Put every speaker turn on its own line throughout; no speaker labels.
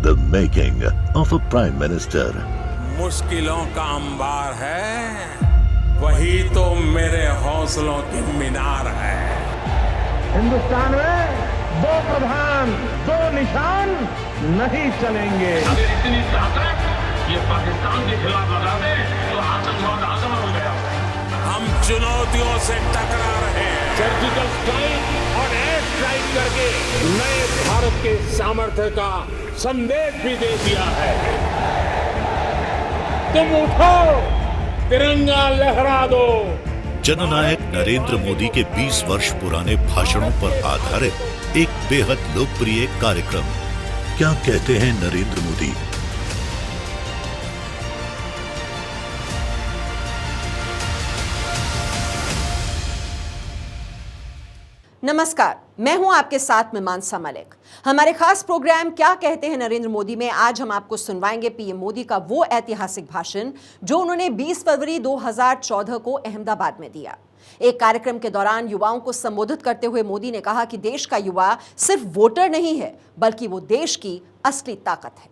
The making of a Prime Minister.
मुश्किलों का अंबार है, वही तो मेरे हौसलों की मीनार है।
हिंदुस्तान में दो प्रधान, दो निशान नहीं चलेंगे।
अगर इतनी ताकत ये पाकिस्तान के खिलाफ लगा दे तो आतंकवाद आसान हो गया।
हम चुनौतियों से टकरा रहे हैं।
सर्जिकल स्ट्राइक और एयर स्ट्राइक करके नए भारत के सामर्थ्य का संदेश भी दे दिया है। तुम उठो, तिरंगा लहरा दो।
जननायक नरेंद्र मोदी के 20 वर्ष पुराने भाषणों पर आधारित एक बेहद लोकप्रिय कार्यक्रम। क्या कहते हैं नरेंद्र मोदी?
नमस्कार, मैं हूं आपके साथ में मानसा मलिक। हमारे खास प्रोग्राम क्या कहते हैं नरेंद्र मोदी में आज हम आपको सुनवाएंगे पीएम मोदी का वो ऐतिहासिक भाषण जो उन्होंने 20 फरवरी 2014 को अहमदाबाद में दिया। एक कार्यक्रम के दौरान युवाओं को संबोधित करते हुए मोदी ने कहा कि देश का युवा सिर्फ वोटर नहीं है, बल्कि वो देश की असली ताकत है।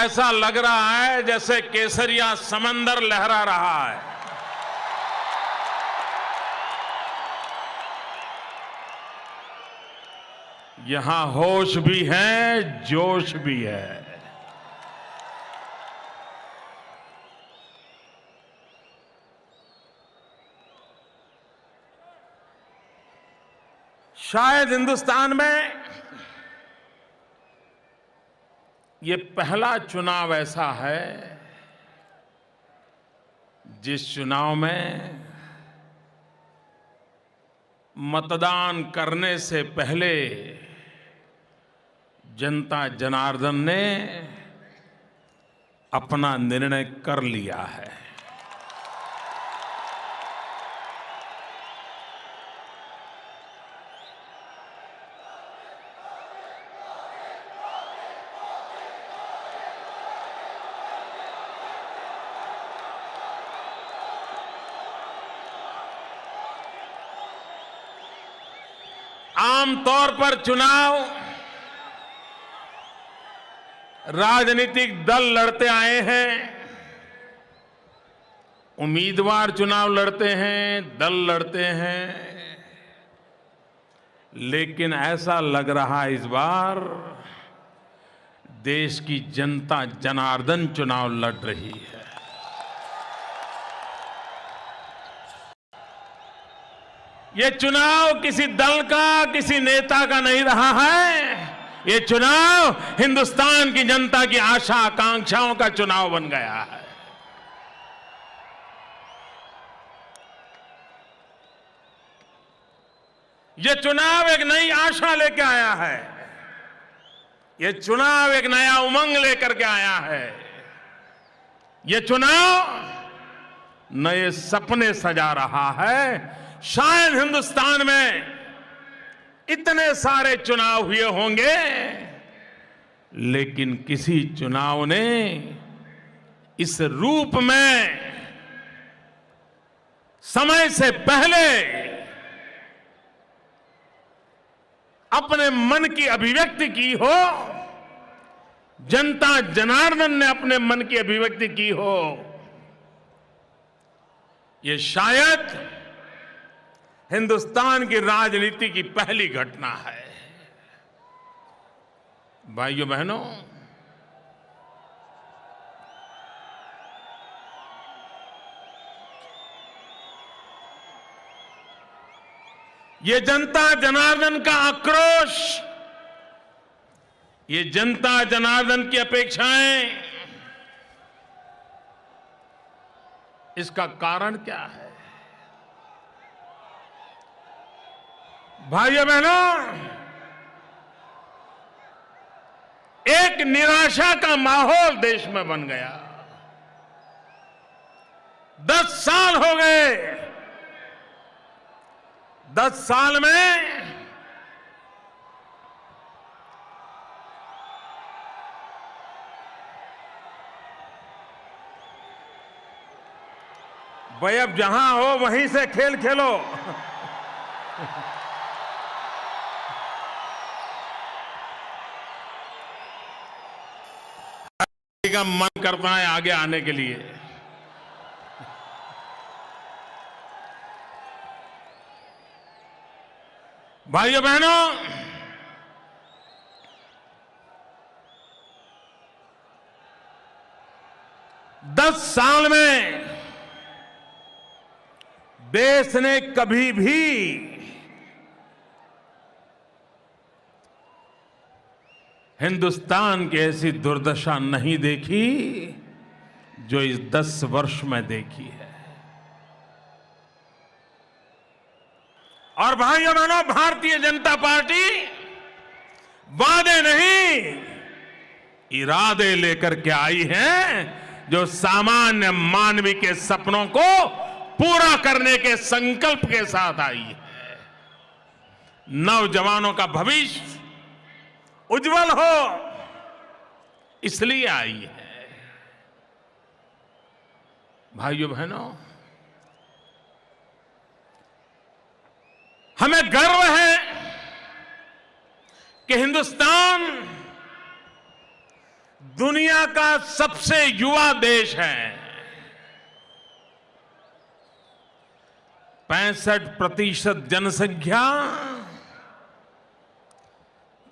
ऐसा लग रहा है जैसे केसरिया समंदर लहरा रहा है। यहां होश भी है, जोश भी है। शायद हिंदुस्तान में ये पहला चुनाव ऐसा है जिस चुनाव में मतदान करने से पहले जनता जनार्दन ने अपना निर्णय कर लिया है। आमतौर पर चुनाव राजनीतिक दल लड़ते आए हैं, उम्मीदवार चुनाव लड़ते हैं, दल लड़ते हैं, लेकिन ऐसा लग रहा है इस बार देश की जनता जनार्दन चुनाव लड़ रही है। ये चुनाव किसी दल का, किसी नेता का नहीं रहा है। ये चुनाव हिंदुस्तान की जनता की आशा आकांक्षाओं का चुनाव बन गया है। ये चुनाव एक नई आशा लेके आया है। ये चुनाव एक नया उमंग लेकर के आया है। ये चुनाव नए सपने सजा रहा है। शायद हिंदुस्तान में इतने सारे चुनाव हुए होंगे, लेकिन किसी चुनाव ने इस रूप में समय से पहले अपने मन की अभिव्यक्ति की हो, जनता जनार्दन ने अपने मन की अभिव्यक्ति की हो। ये शायद हिंदुस्तान की राजनीति की पहली घटना है। भाइयों बहनों, ये जनता जनार्दन का आक्रोश, ये जनता जनार्दन की अपेक्षाएं, इसका कारण क्या है? भाइयों बहनों, एक निराशा का माहौल देश में बन गया। 10 साल हो गए। 10 साल में भाई अब जहां हो वहीं से खेल खेलो। का मन करता है आगे आने के लिए। भाइयों बहनों, दस साल में देश ने कभी भी हिंदुस्तान की ऐसी दुर्दशा नहीं देखी जो इस 10 वर्ष में देखी है। और भाइयों बहनों, भारतीय जनता पार्टी वादे नहीं, इरादे लेकर के आई है जो सामान्य मानवी के सपनों को पूरा करने के संकल्प के साथ आई है। नौजवानों का भविष्य उज्जवल हो, इसलिए आई है। भाइयों बहनों, हमें गर्व है कि हिंदुस्तान दुनिया का सबसे युवा देश है। 65% जनसंख्या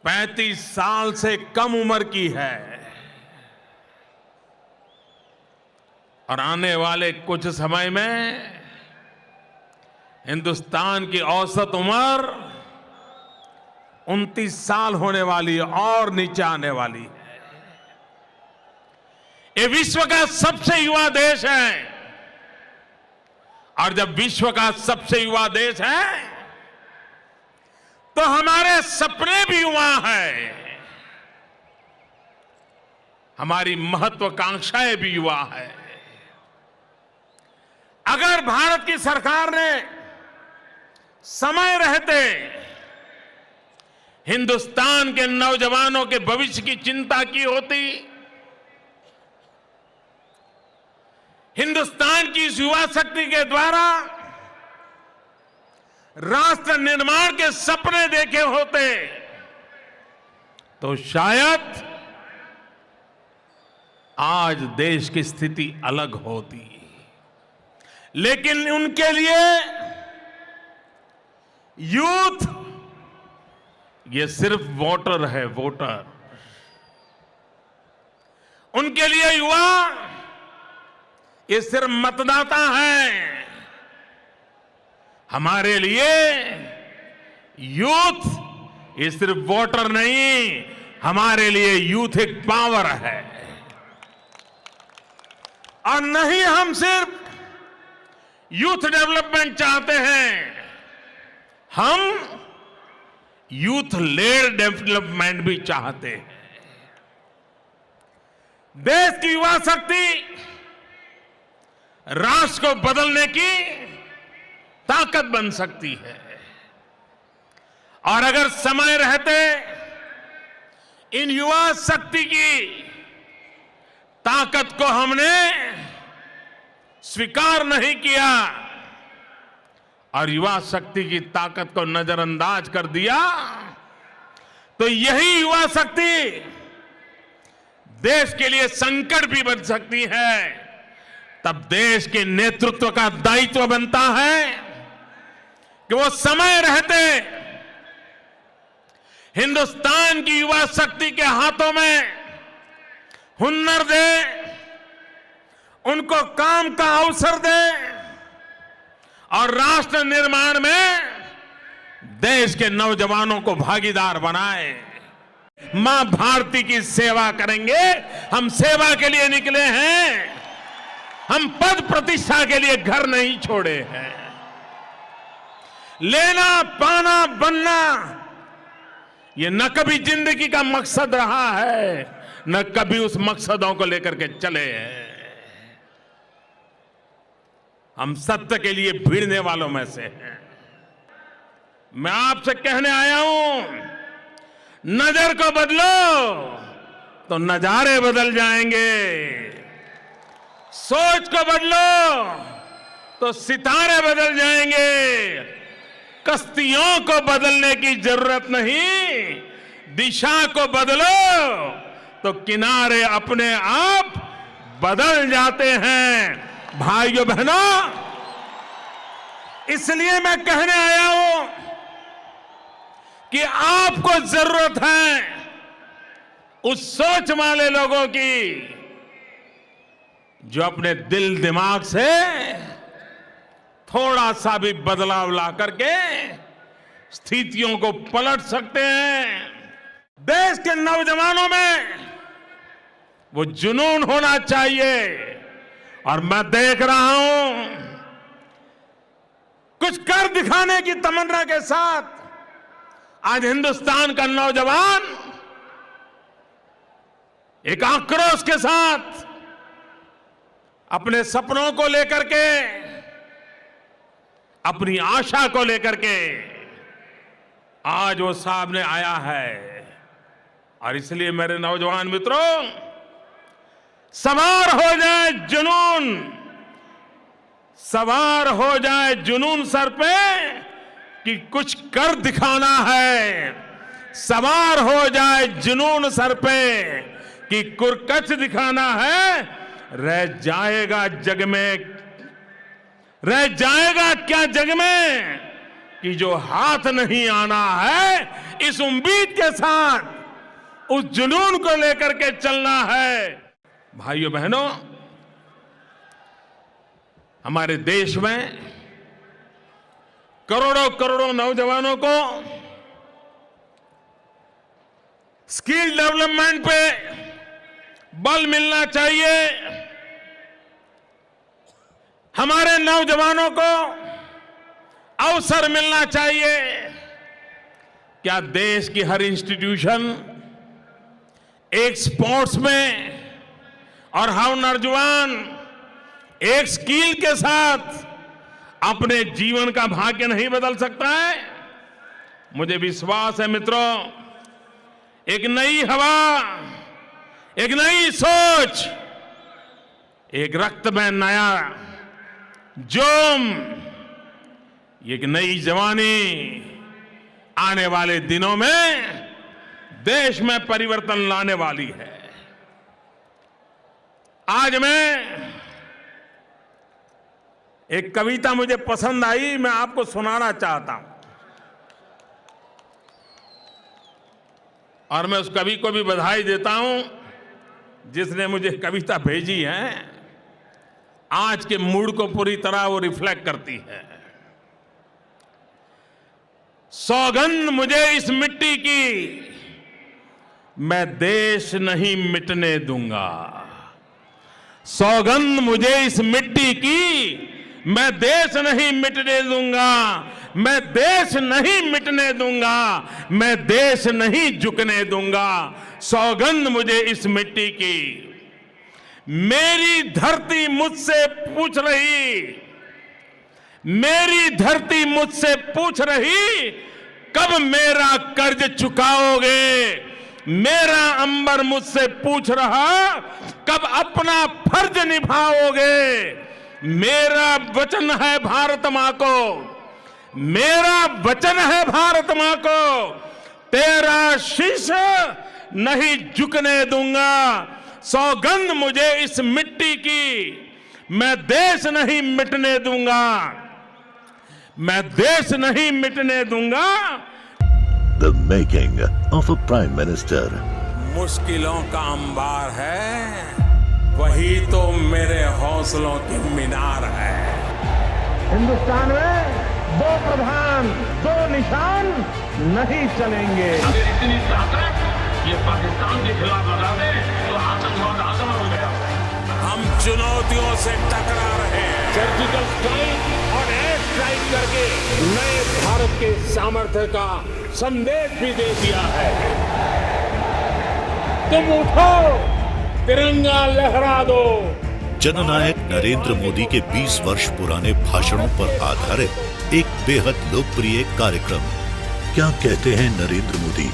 35 साल से कम उम्र की है और आने वाले कुछ समय में हिंदुस्तान की औसत उम्र 29 साल होने वाली है और नीचे आने वाली है। ये विश्व का सबसे युवा देश है और जब विश्व का सबसे युवा देश है तो हमारे सपने भी युवा हैं, हमारी महत्वाकांक्षाएं भी युवा है। अगर भारत की सरकार ने समय रहते हिंदुस्तान के नौजवानों के भविष्य की चिंता की होती, हिंदुस्तान की इस युवा शक्ति के द्वारा राष्ट्र निर्माण के सपने देखे होते, तो शायद आज देश की स्थिति अलग होती। लेकिन उनके लिए यूथ ये सिर्फ वोटर है, वोटर। उनके लिए युवा ये सिर्फ मतदाता है। हमारे लिए यूथ ये सिर्फ वोटर नहीं, हमारे लिए यूथ एक पावर है। और नहीं हम सिर्फ यूथ डेवलपमेंट चाहते हैं, हम यूथ लेड डेवलपमेंट भी चाहते हैं। देश की युवा शक्ति राष्ट्र को बदलने की ताकत बन सकती है और अगर समय रहते इन युवा शक्ति की ताकत को हमने स्वीकार नहीं किया और युवा शक्ति की ताकत को नजरअंदाज कर दिया, तो यही युवा शक्ति देश के लिए संकट भी बन सकती है। तब देश के नेतृत्व का दायित्व बनता है कि वो समय रहते हिंदुस्तान की युवा शक्ति के हाथों में हुनर दे, उनको काम का अवसर दे और राष्ट्र निर्माण में देश के नौजवानों को भागीदार बनाए। मां भारती की सेवा करेंगे। हम सेवा के लिए निकले हैं, हम पद प्रतिष्ठा के लिए घर नहीं छोड़े हैं। लेना पाना बनना ये न कभी जिंदगी का मकसद रहा है, न कभी उस मकसदों को लेकर के चले हैं। हम सत्य के लिए भिड़ने वालों में से हैं। मैं आपसे कहने आया हूं, नजर को बदलो तो नजारे बदल जाएंगे, सोच को बदलो तो सितारे बदल जाएंगे। कश्तियों को बदलने की जरूरत नहीं, दिशा को बदलो तो किनारे अपने आप बदल जाते हैं। भाइयों बहनों, इसलिए मैं कहने आया हूं कि आपको जरूरत है उस सोच वाले लोगों की जो अपने दिल दिमाग से थोड़ा सा भी बदलाव ला करके स्थितियों को पलट सकते हैं। देश के नौजवानों में वो जुनून होना चाहिए और मैं देख रहा हूं कुछ कर दिखाने की तमन्ना के साथ आज हिंदुस्तान का नौजवान एक आक्रोश के साथ अपने सपनों को लेकर के, अपनी आशा को लेकर के आज वो सामने आया है। और इसलिए मेरे नौजवान मित्रों, सवार हो जाए जुनून, सवार हो जाए जुनून सर पे कि कुछ कर दिखाना है। सवार हो जाए जुनून सर पे कि कुरकच दिखाना है। रह जाएगा जग में, रह जाएगा क्या जग में कि जो हाथ नहीं आना है। इस उम्मीद के साथ उस जुनून को लेकर के चलना है। भाइयों बहनों, हमारे देश में करोड़ों करोड़ों नौजवानों को स्किल डेवलपमेंट पे बल मिलना चाहिए। हमारे नौजवानों को अवसर मिलना चाहिए। क्या देश की हर इंस्टीट्यूशन एक स्पोर्ट्स में और हर नौजवान एक स्किल के साथ अपने जीवन का भाग्य नहीं बदल सकता है? मुझे विश्वास है मित्रों, एक नई हवा, एक नई सोच, एक रक्त में नया जोम, एक नई जवानी आने वाले दिनों में देश में परिवर्तन लाने वाली है। आज मैं एक कविता मुझे पसंद आई, मैं आपको सुनाना चाहता हूं और मैं उस कवि को भी बधाई देता हूं जिसने मुझे कविता भेजी है। आज के मूड को पूरी तरह वो रिफ्लेक्ट करती है। सौगंध मुझे इस मिट्टी की, मैं देश नहीं मिटने दूंगा। सौगंध मुझे इस मिट्टी की, मैं देश नहीं मिटने दूंगा। मैं देश नहीं मिटने दूंगा, मैं देश नहीं झुकने दूंगा। सौगंध मुझे इस मिट्टी की। मेरी धरती मुझसे पूछ रही, मेरी धरती मुझसे पूछ रही, कब मेरा कर्ज चुकाओगे। मेरा अंबर मुझसे पूछ रहा, कब अपना फर्ज निभाओगे। मेरा वचन है भारत मां को, मेरा वचन है भारत मां को, तेरा शीश नहीं झुकने दूंगा। सौगंध मुझे इस मिट्टी की, मैं देश नहीं मिटने दूंगा, मैं देश नहीं मिटने दूंगा।
The making of a prime minister.
मुश्किलों का अंबार है, वही तो मेरे हौसलों की मीनार है।
हिंदुस्तान में दो प्रधान, दो निशान नहीं चलेंगे।
अगर इतनी ताकत ये पाकिस्तान के खिलाफ लगा दे तो आतंकवाद आसान हो गया।
हम चुनौतियों से टकरा रहे हैं।
सर्जिकल स्ट्राइक और एयर स्ट्राइक करके नए भारत के सामर्थ्य का संदेश भी दे दिया है। तुम उठो, तिरंगा लहरा दो।
जननायक नरेंद्र मोदी के 20 वर्ष पुराने भाषणों पर आधारित एक बेहद लोकप्रिय कार्यक्रम क्या कहते हैं नरेंद्र मोदी।